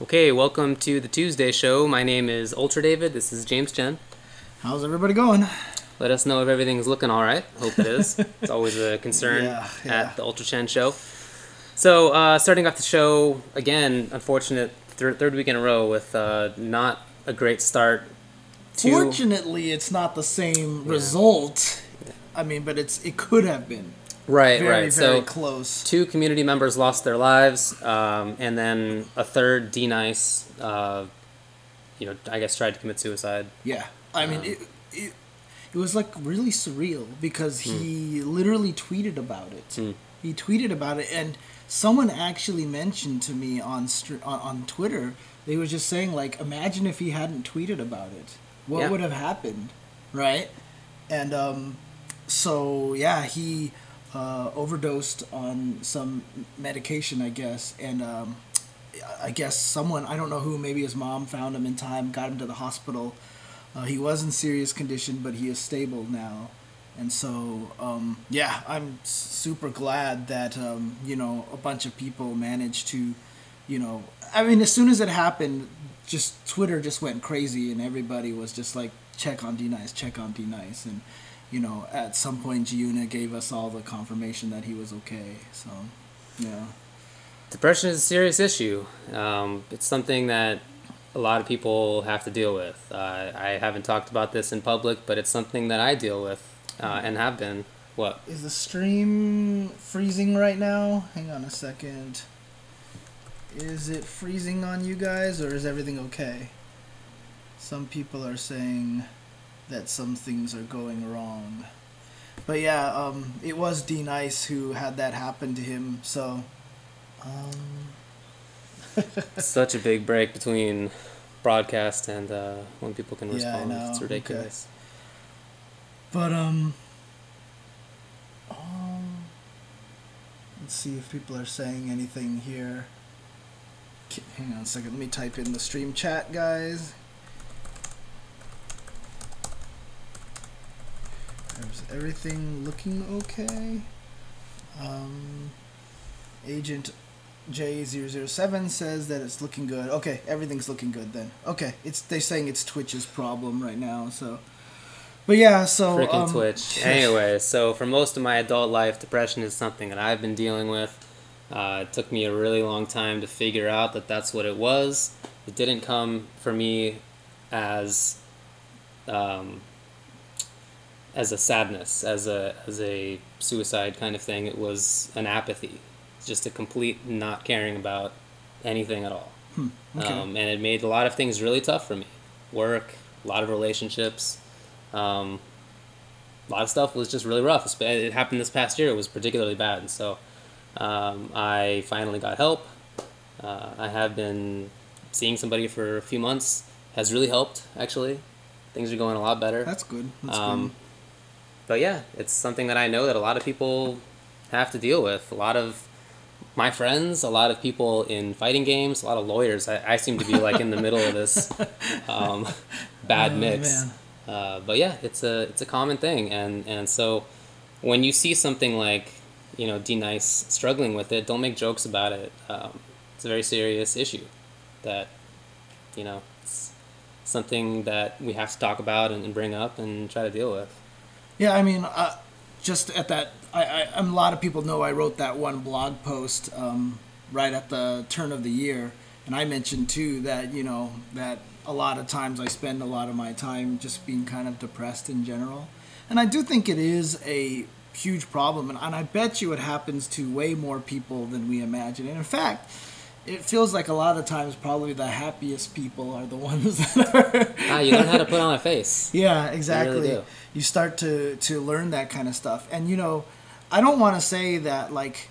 Okay, welcome to the Tuesday show. My name is Ultra David. This is James Chen. How's everybody going? Let us know if everything's looking all right. Hope it is. It's always a concern at the Ultra Chen show. So, starting off the show again, unfortunate third week in a row with not a great start. Fortunately, it's not the same result. I mean, but it could have been. Right. Very So close. 2 community members lost their lives, and then a third, D-Nice, I guess tried to commit suicide. Yeah, I mean, it was like really surreal because he literally tweeted about it. He tweeted about it, and someone actually mentioned to me on Twitter. They were just saying, like, imagine if he hadn't tweeted about it. What would have happened, right? And so yeah, he overdosed on some medication, I guess, and I guess someone, I don't know who, maybe his mom found him in time, got him to the hospital. He was in serious condition, but he is stable now. And so, yeah, I'm super glad that, a bunch of people managed to, I mean, as soon as it happened, just Twitter just went crazy and everybody was just like, check on D-Nice, check on D-Nice. And, at some point, Giuna gave us all the confirmation that he was okay. So, yeah. Depression is a serious issue. It's something that a lot of people have to deal with. I haven't talked about this in public, but it's something that I deal with and have been. What? Is the stream freezing right now? Hang on a second. Is it freezing on you guys, or is everything okay? Some people are saying that some things are going wrong. But yeah, it was D-Nice who had that happen to him, so... Such a big break between broadcast and when people can respond. Yeah, I know. It's ridiculous. Okay. But, let's see if people are saying anything here. Hang on a second, let me type in the stream chat, guys. Is everything looking okay? Agent J007 says that it's looking good. Okay, everything's looking good then. Okay, they're saying it's Twitch's problem right now, so... But yeah, so... Freaking Twitch. Anyway, so for most of my adult life, depression is something that I've been dealing with. It took me a really long time to figure out that that's what it was. It didn't come for me as a sadness, as a suicide kind of thing. It was an apathy, just a complete not caring about anything at all. Okay. And it made a lot of things really tough for me. Work, a lot of relationships, a lot of stuff was just really rough. It happened this past year. It was particularly bad, and so I finally got help. I have been seeing somebody for a few months. Has really helped, actually. Things are going a lot better. That's good. That's good. But yeah, it's something that I know that a lot of people have to deal with. A lot of my friends, a lot of people in fighting games, a lot of lawyers. I seem to be like in the middle of this bad mix. But yeah, it's a common thing, and so when you see something like D-Nice struggling with it, don't make jokes about it. It's a very serious issue that it's something that we have to talk about and bring up and try to deal with. Yeah, I mean, just at that, a lot of people know I wrote that one blog post right at the turn of the year, and I mentioned too that that a lot of times I spend a lot of my time just being kind of depressed in general, and I do think it is a huge problem, and I bet you it happens to way more people than we imagine. And in fact, it feels like a lot of times probably the happiest people are the ones that are... you learn how to put on a face. Yeah, exactly. You really do. You start to learn that kind of stuff. And, I don't want to say that, like,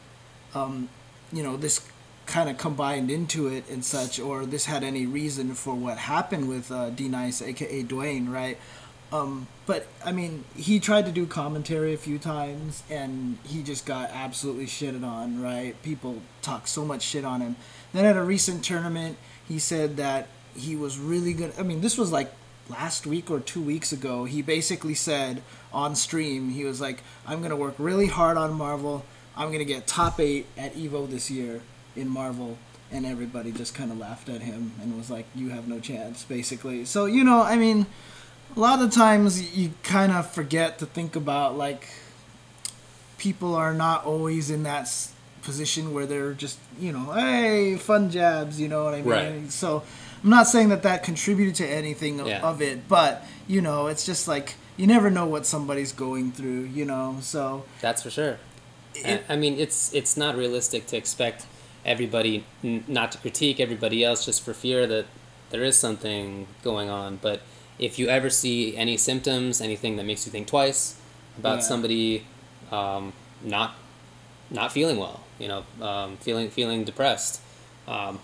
this kind of combined into it and such, or this had any reason for what happened with D-Nice, a.k.a. Dwayne, right? But, I mean, he tried to do commentary a few times, and he just got absolutely shitted on, right? People talk so much shit on him. Then at a recent tournament, he said that he was really good. I mean, this was like last week or 2 weeks ago. He basically said on stream, he was like, I'm going to work really hard on Marvel. I'm going to get top 8 at EVO this year in Marvel. and everybody just kind of laughed at him and was like, "You have no chance," basically. So you know, I mean, a lot of times you kind of forget to think about like people are not always in that position where they're just, you know, hey, fun jabs, you know what I mean? Right. So I'm not saying that contributed to anything of it, but you know, it's just like you never know what somebody's going through, you know. So that's for sure. I mean, it's not realistic to expect everybody not to critique everybody else just for fear that there is something going on. But if you ever see any symptoms, anything that makes you think twice about somebody not feeling well, you know, feeling depressed,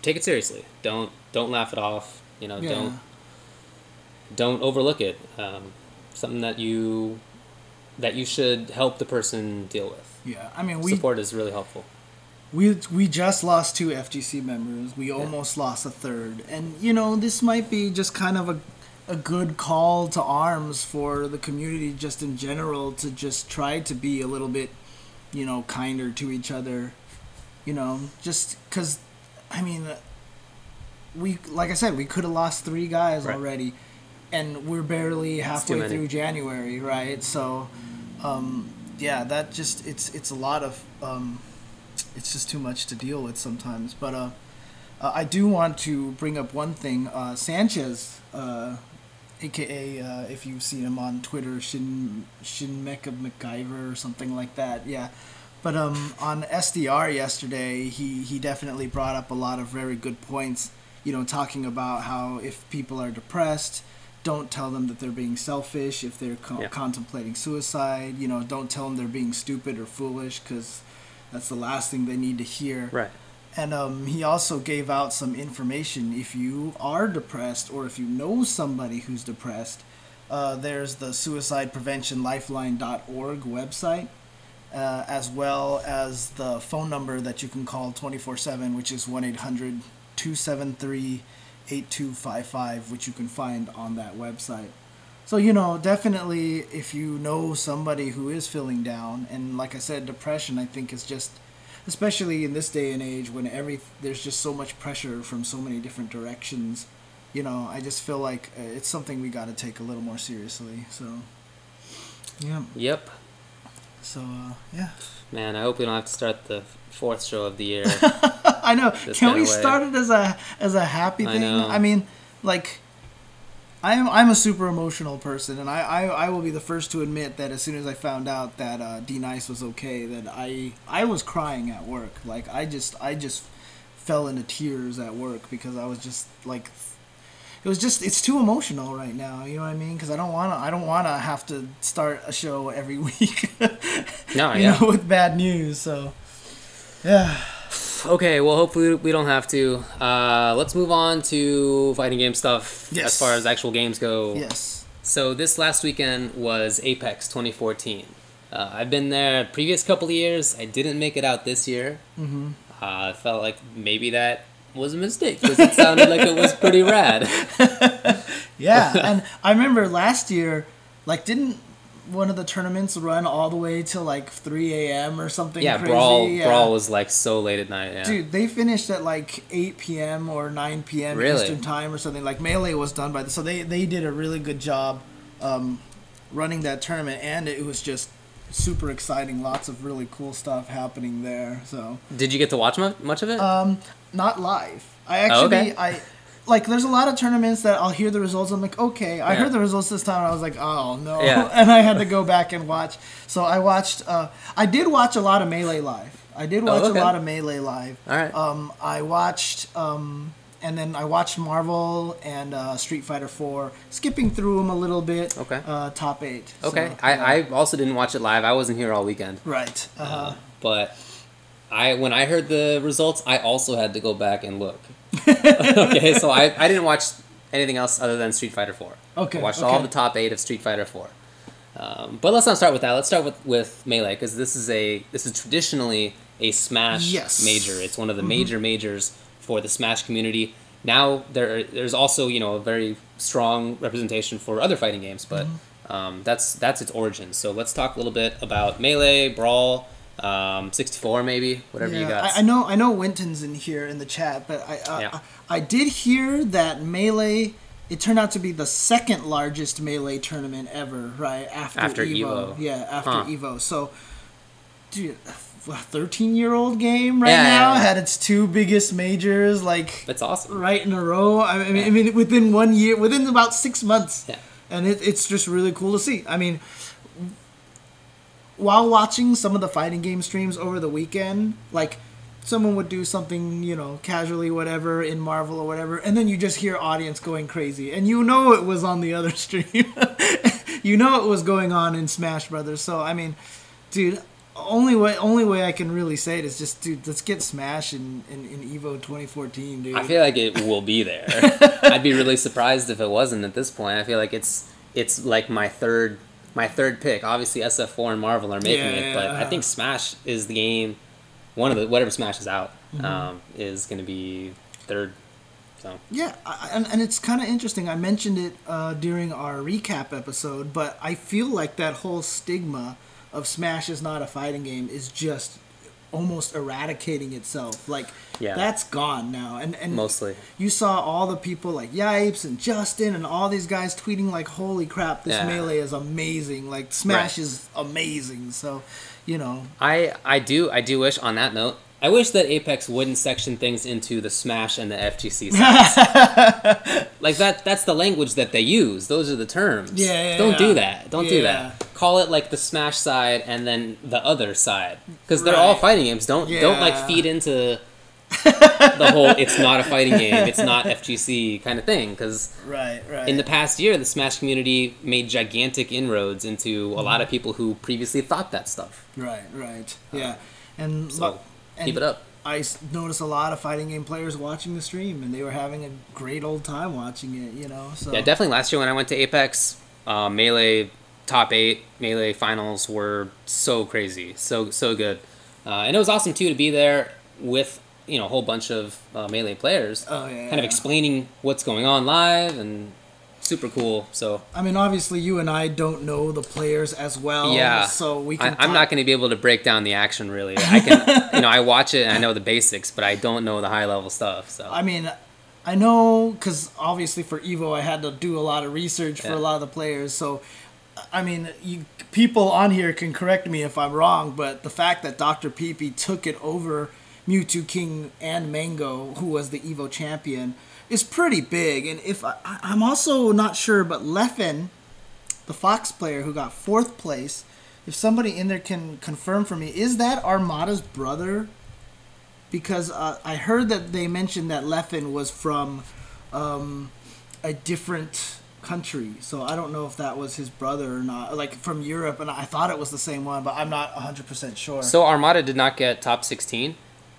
take it seriously. Don't laugh it off. You know, don't overlook it. Something that you should help the person deal with. Yeah, I mean, support is really helpful. We just lost 2 FGC members. We almost lost a third, and you know, this might be just kind of a good call to arms for the community, just in general, to just try to be a little bit, you know, kinder to each other. You know, just because, I mean, like I said, we could have lost 3 guys already, and we're barely halfway through January, right? So, yeah, that just it's a lot of it's just too much to deal with sometimes. But I do want to bring up one thing. Sanchez, aka if you've seen him on Twitter, Shinmeka MacGyver or something like that, yeah. But on SDR yesterday, he definitely brought up a lot of very good points. You know, talking about how if people are depressed, don't tell them that they're being selfish. If they're contemplating suicide, you know, don't tell them they're being stupid or foolish, because that's the last thing they need to hear. Right. And he also gave out some information. If you are depressed, or if you know somebody who's depressed, there's the suicidepreventionlifeline.org website, as well as the phone number that you can call 24/7, which is 1-800-273-8255, which you can find on that website. So, you know, definitely if you know somebody who is feeling down, and like I said, depression, I think, is just, especially in this day and age when there's just so much pressure from so many different directions, you know, I just feel like it's something we got to take a little more seriously. So, yeah. Yep. So, yeah. Man, I hope we don't have to start the 4th show of the year. I know. Can we start it as a happy thing? I mean, like, I'm a super emotional person, and I will be the first to admit that as soon as I found out that D-Nice was okay, that I was crying at work. Like, I just fell into tears at work, because I was just like, it's too emotional right now, you know what I mean? Because I don't wanna have to start a show every week. No, you know, with bad news. So, yeah. Okay, well, hopefully we don't have to. Let's move on to fighting game stuff. Yes. As far as actual games go. Yes. So this last weekend was Apex 2014. I've been there previous couple of years. I didn't make it out this year. Mm-hmm. I felt like maybe that was a mistake, because it sounded like it was pretty rad. Yeah, and I remember last year, like, didn't one of the tournaments run all the way till like 3 a.m. or something crazy? Brawl was like so late at night. Yeah. Dude, they finished at like 8 p.m. or 9 p.m. Really? Eastern time or something. Like, Melee was done by so they did a really good job running that tournament, and it was just super exciting. Lots of really cool stuff happening there. So, did you get to watch much of it? Not live. I actually like, there's a lot of tournaments that I'll hear the results. I'm like, okay, I heard the results this time. And I was like, oh no, and I had to go back and watch. So I watched. I did watch a lot of Melee live. A lot of Melee live. All right. I watched. And then I watched Marvel and Street Fighter 4, skipping through them a little bit. Okay. Top 8. Okay. So, I also didn't watch it live. I wasn't here all weekend. Right. But when I heard the results, I also had to go back and look. Okay, so I didn't watch anything else other than Street Fighter 4. Okay. I watched all the top 8 of Street Fighter 4. But let's not start with that. Let's start with Melee, because this is traditionally a Smash major. It's one of the major majors for the Smash community. Now there's also, you know, a very strong representation for other fighting games, but that's its origins. So let's talk a little bit about Melee, Brawl, 64 maybe, whatever you got. I know Winton's in here in the chat, but I did hear that Melee, it turned out to be the second largest Melee tournament ever, right? After Evo. Yeah, after Evo. So, dude, a 13-year-old game now had its 2 biggest majors, like, that's awesome, right in a row. I mean, within 1 year, within about 6 months. Yeah. And it's just really cool to see. I mean, while watching some of the fighting game streams over the weekend, like, someone would do something, you know, casually, whatever, in Marvel or whatever, and then you just hear audience going crazy. And you know it was on the other stream. You know it was going on in Smash Brothers. So, I mean, dude, only way I can really say it is just, dude, let's get Smash in Evo 2014, dude. I feel like it will be there. I'd be really surprised if it wasn't at this point. I feel like it's like my third pick. Obviously, SF4 and Marvel are making it, but I think Smash is the game. One of the whatever Smash is out is going to be third. So yeah, and it's kind of interesting. I mentioned it during our recap episode, but I feel like that whole stigma of Smash is not a fighting game is just almost eradicating itself. Like, that's gone now. And mostly. You saw all the people like Yipes and Justin and all these guys tweeting like, holy crap, this Melee is amazing. Like, Smash is amazing. So, you know. I do wish, on that note, I wish that Apex wouldn't section things into the Smash and the FGC sides. Like, that's the language that they use. Those are the terms. Don't do that. Don't do that. Call it like the Smash side and then the other side. Because they're all fighting games. Don't like feed into the whole it's not a fighting game, it's not FGC kind of thing. Because in the past year, the Smash community made gigantic inroads into a lot of people who previously thought that stuff. Right. Yeah. And so, keep it up. I noticed a lot of fighting game players watching the stream, and they were having a great old time watching it, you know. So yeah, definitely last year when I went to Apex, Melee top 8, Melee finals were so crazy, so good. And it was awesome, too, to be there with, you know, a whole bunch of Melee players. Kind of explaining what's going on live and super cool. So I mean, obviously you and I don't know the players as well. Yeah. So we can I'm not going to be able to break down the action really. I can, you know, I watch it and I know the basics, but I don't know the high level stuff. So I mean, I know because obviously for Evo I had to do a lot of research for a lot of the players. So I mean, people on here can correct me if I'm wrong, but the fact that Dr. Peepee took it over Mewtwo King and Mango, who was the Evo champion, is pretty big. And if I'm also not sure, but Leffen, the Fox player who got 4th place, if somebody in there can confirm for me, is that Armada's brother? Because I heard that they mentioned that Leffen was from a different country, so I don't know if that was his brother or not, like from Europe, and I thought it was the same one, but I'm not 100% sure. So Armada did not get top 16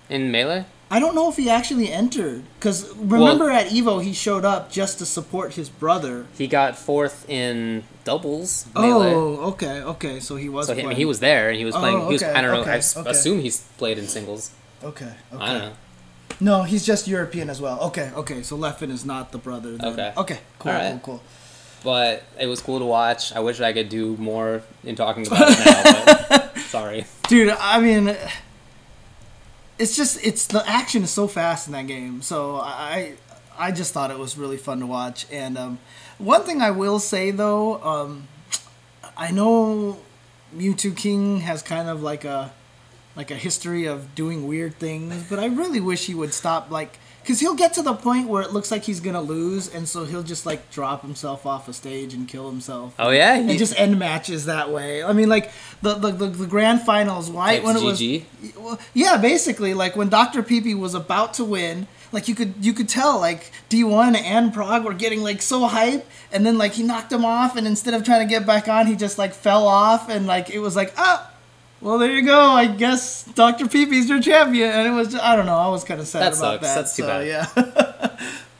in Melee? I don't know if he actually entered, because remember at Evo he showed up just to support his brother. He got 4th in doubles Melee. Oh, okay, so he was playing. I mean, he was there, and he was playing, I don't know, I assume he's played in singles. Okay. I don't know. No, he's just European as well. Okay, so Leffen is not the brother then. Okay, cool. But it was cool to watch. I wish I could do more in talking about it now, but sorry. Dude, I mean, it's the action is so fast in that game. So I just thought it was really fun to watch. And one thing I will say though, I know Mewtwo King has kind of like a history of doing weird things, but I really wish he would stop, like, because he'll get to the point where it looks like he's gonna lose, and so he'll just like drop himself off a stage and kill himself. Oh yeah, and just end matches that way. I mean, like the grand finals, right? When it GG? was, yeah, basically, like when Dr. Peepee was about to win, like you could tell like D1 and Prague were getting like so hype, and then like he knocked him off, and instead of trying to get back on, he just like fell off, and like it was like well, there you go. I guess Dr. Peepee's your champion, and it was just, I don't know. I was kind of sad about that. That's too bad. Yeah.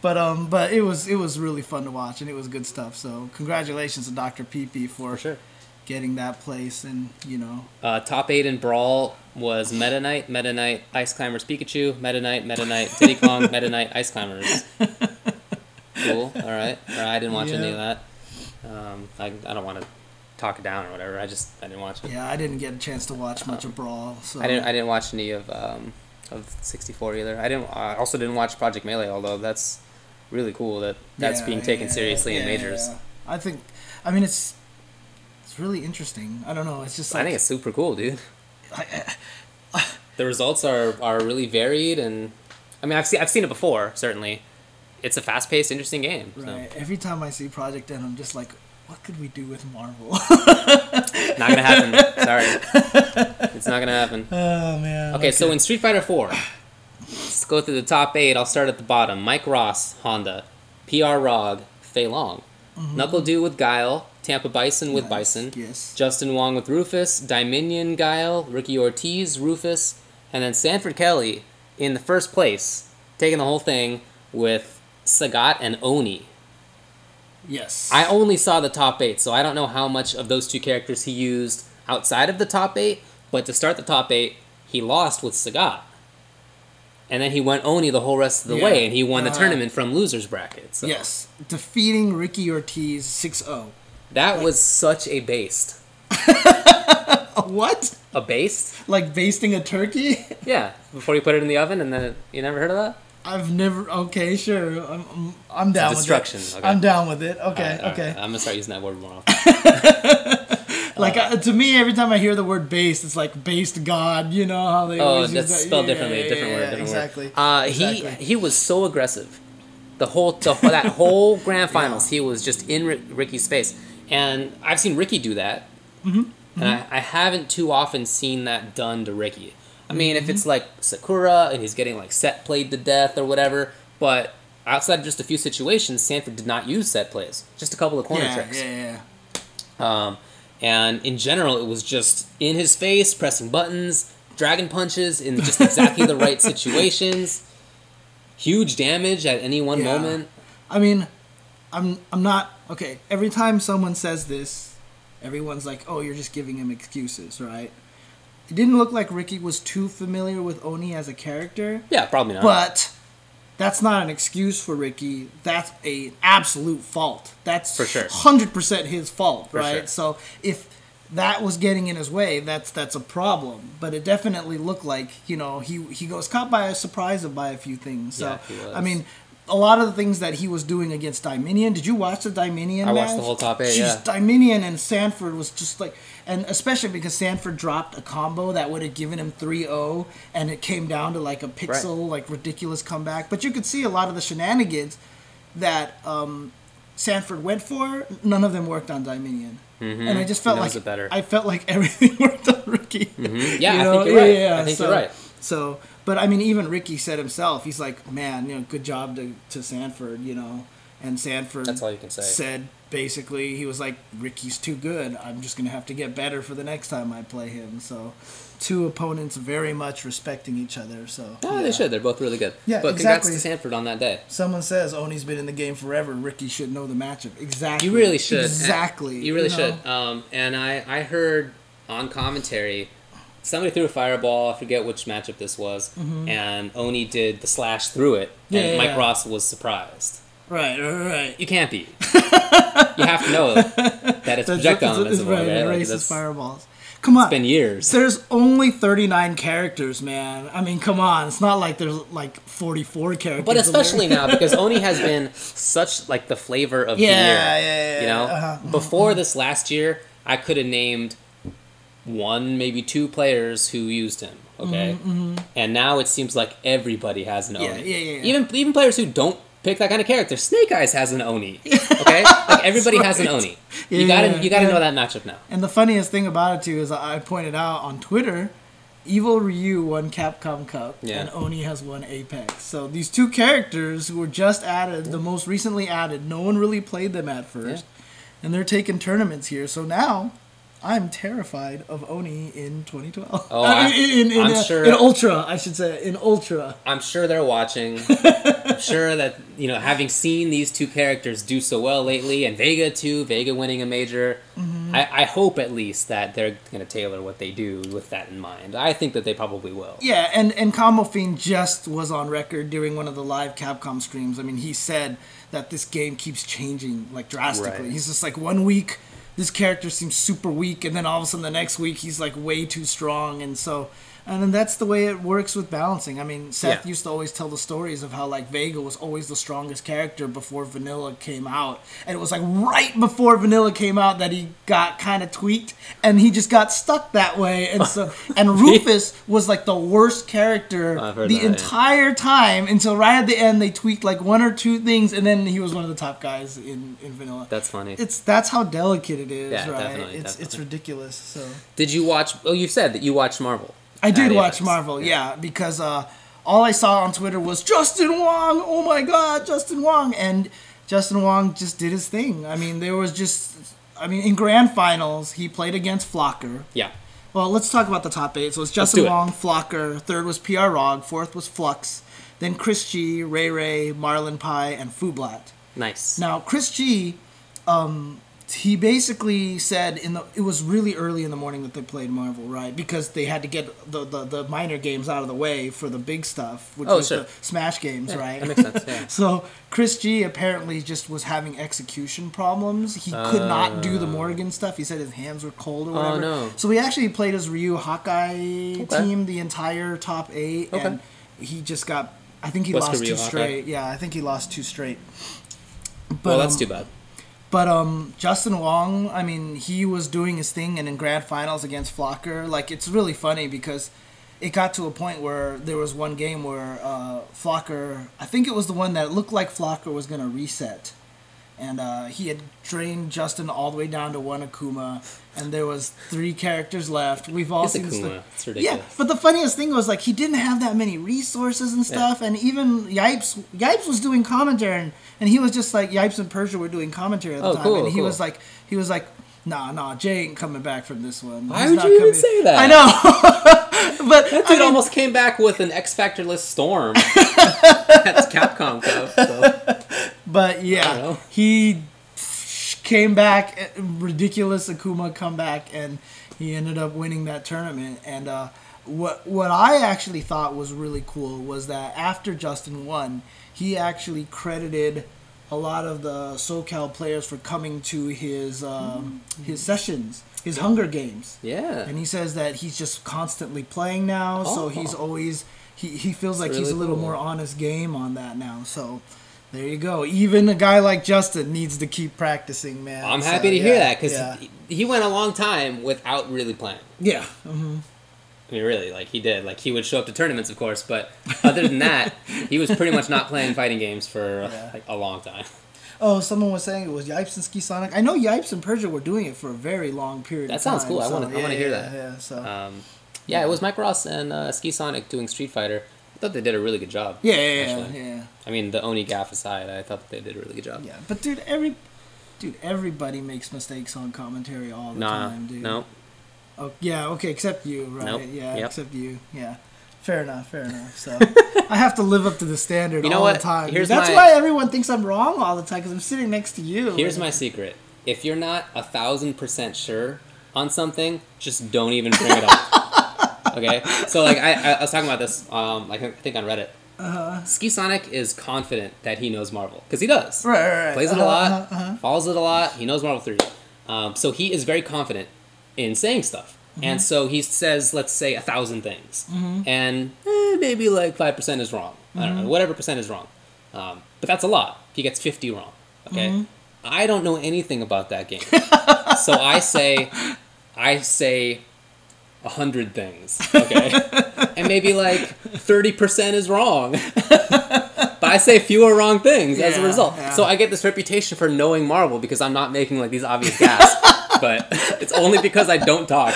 but it was really fun to watch, and it was good stuff. So congratulations to Dr. Peepee for sure getting that place, and you know. Top 8 in Brawl was Meta Knight, Ice Climbers Pikachu, Meta Knight, Diddy Kong, Meta Knight, Ice Climbers. Cool. All right. I didn't watch any of that. I don't want to talk it down or whatever. I didn't watch it. Yeah, I didn't get a chance to watch much of Brawl. So I didn't watch any of 64 either. I also didn't watch Project Melee, although that's really cool that's being taken seriously in majors. Yeah. I mean, it's really interesting. I don't know. It's just like, I think it's super cool, dude. The results are really varied, and I mean, I've seen it before. Certainly, it's a fast-paced, interesting game. Right. So. Every time I see Project M, I'm just like, what could we do with Marvel? Not gonna happen. Sorry, it's not gonna happen. Oh man. Okay, so in Street Fighter 4, let's go through the top 8. I'll start at the bottom. Mike Ross, Honda. PR Rog, Fei Long. Knuckle Dew with Guile. Tampa Bison with Bison. Yes. Justin Wong with Rufus. Dominion Guile. Ricky Ortiz, Rufus. And then Sanford Kelly in the first place, taking the whole thing with Sagat and Oni. Yes. I only saw the top 8, so I don't know how much of those two characters he used outside of the top 8, but to start the top 8, he lost with Sagat. And then he went Oni the whole rest of the way, and he won the tournament from loser's bracket. So. Yes. Defeating Ricky Ortiz 6-0. That was such a baste. What? A baste? Like basting a turkey? Yeah, before you put it in the oven, and then you never heard of that? I've never. Okay, sure. I'm down Destruction. with it. Okay. I'm down with it. Okay, All right. okay. I'm gonna start using that word more often. Like to me, every time I hear the word "based," it's like "based God." You know how they always use that. Spelled differently. Different word. Exactly. He was so aggressive. That whole grand finals, he was just in Ricky's face, and I've seen Ricky do that, and I haven't too often seen that done to Ricky. I mean, if it's like Sakura and he's getting like set played to death or whatever, but outside of just a few situations, Sanford did not use set plays. Just a couple of corner tricks. And in general, it was just in his face, pressing buttons, dragon punches in just exactly the right situations. Huge damage at any one moment. I mean, I'm not okay. Every time someone says this, everyone's like, "Oh, you're just giving him excuses, right?" It didn't look like Ricky was too familiar with Oni as a character. Yeah, probably not. But that's not an excuse for Ricky. That's an absolute fault. That's for sure 100% his fault, for right? Sure. So if that was getting in his way, that's a problem. But it definitely looked like, he goes caught by a surprise by a few things. So I mean, a lot of the things that he was doing against Dominion. Did you watch the Dominion match? I watched the whole top 8, Jeez, Dominion and Sanford was just like, and especially because Sanford dropped a combo that would have given him 3-0, and it came down to like a pixel, like ridiculous comeback. But you could see a lot of the shenanigans that Sanford went for. None of them worked on Dominion. And I just felt I felt like everything worked on Ricky. Yeah, I think you're right. Yeah, I think you're right. So, but I mean, even Ricky said himself, he's like, man, good job to Sanford, and Sanford. That's all you can say. Said basically, he was like, Ricky's too good. I'm just gonna have to get better for the next time I play him. So, two opponents very much respecting each other. So, they should. They're both really good. Yeah, but exactly. Congrats to Sanford on that day. Someone says Oni's been in the game forever. Ricky should know the matchup. Exactly. You really should. Exactly. You really should. And I heard on commentary, somebody threw a fireball. I forget which matchup this was, and Oni did the slash through it, and Mike Ross was surprised. Right. You can't be. You have to know that it's projectile invincible. Right, right? erases fireballs. Come on. It's been years. There's only 39 characters, man. I mean, come on. It's not like there's like 44 characters. But especially now, because Oni has been such like the flavor of the year. Yeah. Before this last year, I could have named 1, maybe 2 players who used him. Okay, and now it seems like everybody has an Oni. Yeah. Even players who don't pick that kind of character. Snake Eyes has an Oni. Okay, like everybody has an Oni. You gotta know that matchup now. And the funniest thing about it too is I pointed out on Twitter, Evil Ryu won Capcom Cup and Oni has won Apex. So these two characters who were just added, the most recently added, no one really played them at first, and they're taking tournaments here. So now I'm terrified of Oni in 2012. Oh, I'm sure. In Ultra, I should say. In Ultra. I'm sure they're watching. I'm sure that, having seen these two characters do so well lately, and Vega too, Vega winning a major, I hope at least that they're going to tailor what they do with that in mind. I think that they probably will. Yeah, and Combo Fiend just was on record during one of the live Capcom streams. I mean, he said that this game keeps changing, like, drastically. Right. He's just like, 1 week this character seems super weak, and then all of a sudden the next week he's like way too strong, and so. And then that's the way it works with balancing. I mean, Seth used to always tell the stories of how, like, Vega was always the strongest character before Vanilla came out. And it was, like, right before Vanilla came out that he got kind of tweaked. And he just got stuck that way. And so, and Rufus was, like, the worst character the entire time until right at the end they tweaked, like, 1 or 2 things. And then he was one of the top guys in Vanilla. That's funny. That's how delicate it is, right? Definitely, It's ridiculous. So. Did you watch... Oh, you said that you watched Marvel. I did watch Marvel, because all I saw on Twitter was Justin Wong. Oh my God, Justin Wong, and Justin Wong just did his thing. I mean, in grand finals he played against Flocker. Yeah. Well, let's talk about the top 8. So it's Justin Wong, Flocker. 3rd was PR Rog. 4th was Flux. Then Chris G, Ray Ray, Marlon Pai, and Fublat. Nice. Now Chris G, he basically said it was really early in the morning that they played Marvel, right? Because they had to get the minor games out of the way for the big stuff, which was the Smash games, right? That makes sense, yeah. So Chris G apparently just was having execution problems. He could not do the Morgan stuff. He said his hands were cold or whatever. Oh, no. So he actually played his Ryu Hawkeye team the entire top 8, and he just got... I think he lost 2 straight. Yeah, I think he lost 2 straight. But, well, that's too bad. But Justin Wong, I mean, he was doing his thing, and in grand finals against Flocker, like, it's really funny because it got to a point where there was one game where Flocker, I think it was the one that looked like Flocker was going to reset. And he had drained Justin all the way down to 1 Akuma, and there was 3 characters left. We've all seen Akuma. It's ridiculous. Yeah, but the funniest thing was, like, he didn't have that many resources and stuff, and even Yipes was doing commentary, and he was just like, Yipes and Persia were doing commentary at the time, and he was like, nah, Jay ain't coming back from this one. Why would you even say that? I know. But that dude almost came back with an X Factor-less Storm. That's Capcom Cup. So. But yeah, he came back, ridiculous Akuma comeback, and he ended up winning that tournament. And what I actually thought was really cool was that after Justin won, he actually credited a lot of the SoCal players for coming to his sessions, his Hunger Games. Yeah. And he says that he's just constantly playing now, so he's always he feels like he's a little more on his game on that now. So there you go. Even a guy like Justin needs to keep practicing, man. I'm happy to hear that because he went a long time without really playing. Yeah. Mm-hmm. I mean, really, like, he did. Like, he would show up to tournaments, of course, but other than that, he was pretty much not playing fighting games for, like, a long time. Oh, someone was saying it was Yipes and Ski Sonic. I know Yipes and Persia were doing it for a very long period of time. That sounds cool. I want to hear that. Yeah, so. It was Mike Ross and Ski Sonic doing Street Fighter. I thought they did a really good job. Yeah. I mean, the Oni gaff aside, I thought that they did a really good job. Yeah, but everybody makes mistakes on commentary all the time, dude. No. Oh, yeah, okay, except you, right? Nope. Yeah, except you. Yeah. Fair enough. So I have to live up to the standard all the time. That's why everyone thinks I'm wrong all the time, because I'm sitting next to you. Here's my secret. If you're not 1,000% sure on something, just don't even bring it up. Okay? So, like, I was talking about this, I think on Reddit. Ski Sonic is confident that he knows Marvel, because he does. Right. Plays it a lot, follows it a lot, he knows Marvel 3. So he is very confident in saying stuff. Mm-hmm. And so he says, let's say, 1,000 things. Mm-hmm. And maybe like 5% is wrong. I don't know, whatever percent is wrong. But that's a lot. He gets 50 wrong. Okay? Mm-hmm. I don't know anything about that game. So I say 100 things. Okay? And maybe like 30% is wrong. But I say fewer wrong things as a result. Yeah. So I get this reputation for knowing Marvel because I'm not making like these obvious gasps. But it's only because I don't talk.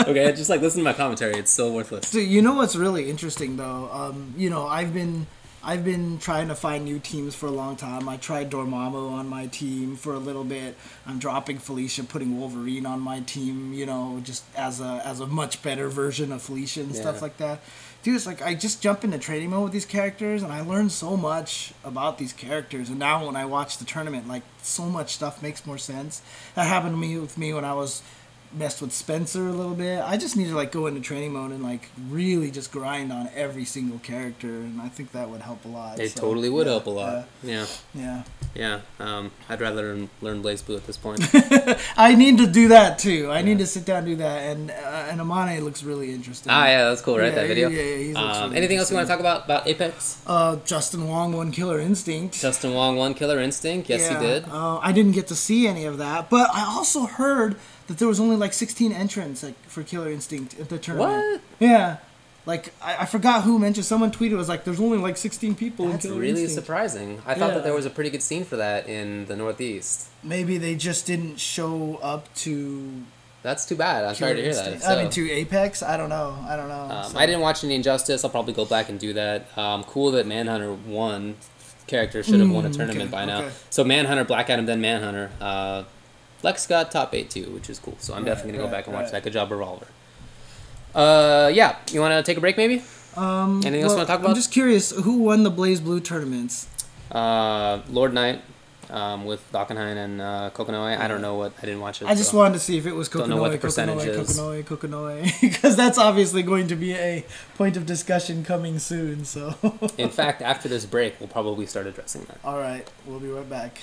Okay, just like listen to my commentary. It's so worthless. So you know what's really interesting though? I've been trying to find new teams for a long time. I tried Dormammu on my team for a little bit. I'm dropping Felicia, putting Wolverine on my team. Just as a much better version of Felicia and stuff like that. Dude, it's like I just jump into training mode with these characters, and I learn so much about these characters. And now when I watch the tournament, like, so much stuff makes more sense. That happened to me when I was messed with Spencer a little bit. I just need to like go into training mode and like really just grind on every single character, and I think that would help a lot. It totally would help a lot. Yeah. I'd rather learn Blaze Blue at this point. I need to do that too. I need to sit down and do that, and Amane looks really interesting. Yeah, that's cool, right? That video. He looks really anything else you want to talk about Apex? Justin Wong won Killer Instinct. Justin Wong won Killer Instinct. Yes, he did. I didn't get to see any of that, but I also heard that there was only like 16 entrants like for Killer Instinct at the tournament. What? Yeah. Like, I forgot who mentioned, someone tweeted, it was like, there's only like 16 people in Killer Instinct. That's really surprising. I thought that there was a pretty good scene for that in the Northeast. Maybe they just didn't show up to... That's too bad. I'm sorry to hear that. I mean, to Apex? I don't know. I didn't watch any Injustice. I'll probably go back and do that. Cool that Manhunter won. Character should have won a tournament by now. So Manhunter, Black Adam, then Manhunter. Lex got top 8 too, which is cool. So I'm definitely going to go back and watch that. Good job, Revolver. You want to take a break maybe? Anything else you want to talk about? I'm just curious, who won the Blaze Blue tournaments? Lord Knight with Dockenheim and Kokonoe. I don't know what, I didn't watch it. I just wanted to see if it was Kokonoe, don't know what the percentage is. Kokonoe, because that's obviously going to be a point of discussion coming soon. So, in fact, after this break, we'll probably start addressing that. All right, we'll be right back.